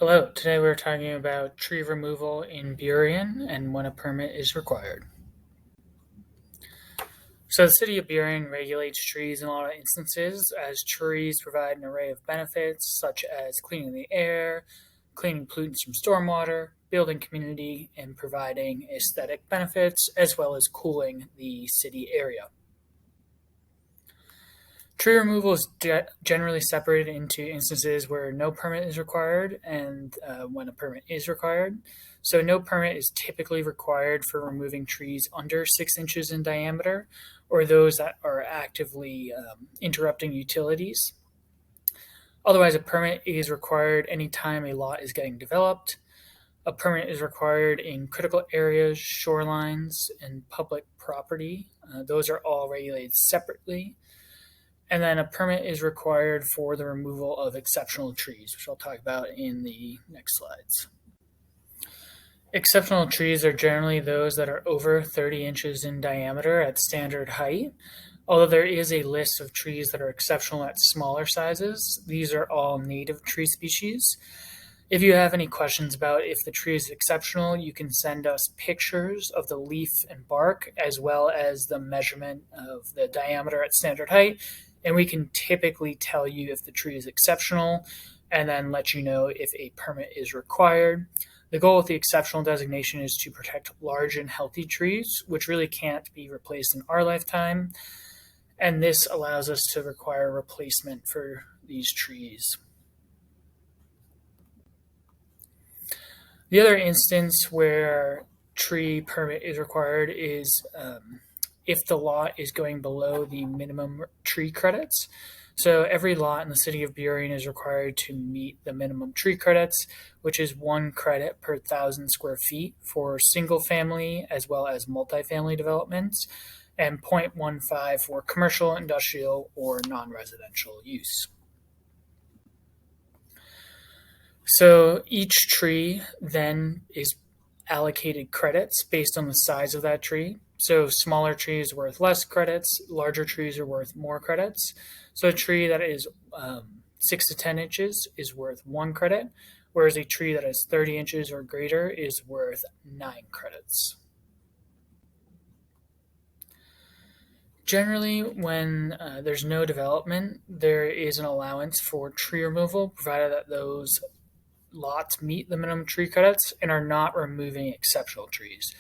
Hello, today we're talking about tree removal in Burien and when a permit is required. So, the city of Burien regulates trees in a lot of instances, as trees provide an array of benefits such as cleaning the air, cleaning pollutants from stormwater, building community, and providing aesthetic benefits, as well as cooling the city area. Tree removal is generally separated into instances where no permit is required and when a permit is required. So, no permit is typically required for removing trees under 6 inches in diameter or those that are actively interrupting utilities. Otherwise, a permit is required anytime a lot is getting developed. A permit is required in critical areas, shorelines, and public property. Those are all regulated separately. And then a permit is required for the removal of exceptional trees, which I'll talk about in the next slides. Exceptional trees are generally those that are over 30 inches in diameter at standard height. Although there is a list of trees that are exceptional at smaller sizes, these are all native tree species. If you have any questions about if the tree is exceptional, you can send us pictures of the leaf and bark, as well as the measurement of the diameter at standard height, and we can typically tell you if the tree is exceptional and then let you know if a permit is required. The goal with the exceptional designation is to protect large and healthy trees, which really can't be replaced in our lifetime, and this allows us to require replacement for these trees. The other instance where tree permit is required is if the lot is going below the minimum tree credits. So every lot in the city of Burien is required to meet the minimum tree credits, which is 1 credit per 1,000 square feet for single family as well as multifamily developments, and 0.15 for commercial, industrial, or non-residential use. So each tree then is allocated credits based on the size of that tree. So smaller trees are worth less credits, larger trees are worth more credits. So a tree that is 6 to 10 inches is worth 1 credit, whereas a tree that is 30 inches or greater is worth 9 credits. Generally, when there's no development, there is an allowance for tree removal, provided that those lots meet the minimum tree credits and are not removing exceptional trees.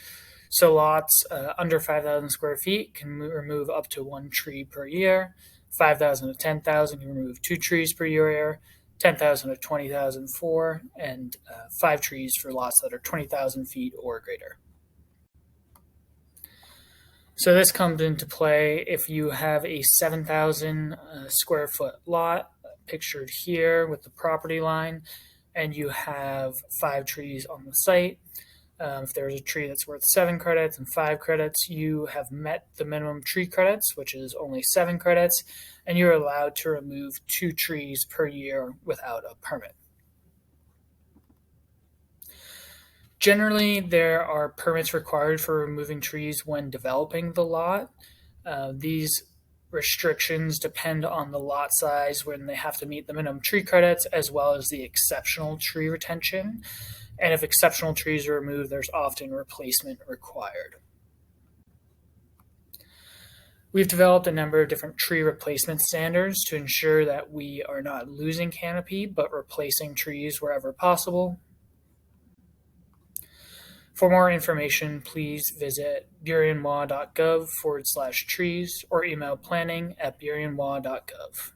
So lots under 5,000 square feet can remove up to 1 tree per year. 5,000 to 10,000 can remove 2 trees per year. 10,000 to 20,000 4, and 5 trees for lots that are 20,000 feet or greater. So this comes into play if you have a 7,000 square foot lot pictured here with the property line, and you have 5 trees on the site. If there's a tree that's worth 7 credits and 5 credits, you have met the minimum tree credits, which is only 7 credits, and you're allowed to remove 2 trees per year without a permit. Generally, there are permits required for removing trees when developing the lot. These restrictions depend on the lot size when they have to meet the minimum tree credits, as well as the exceptional tree retention. And if exceptional trees are removed, there's often replacement required. We've developed a number of different tree replacement standards to ensure that we are not losing canopy, but replacing trees wherever possible. For more information, please visit burienwa.gov/trees or email planning@burienwa.gov.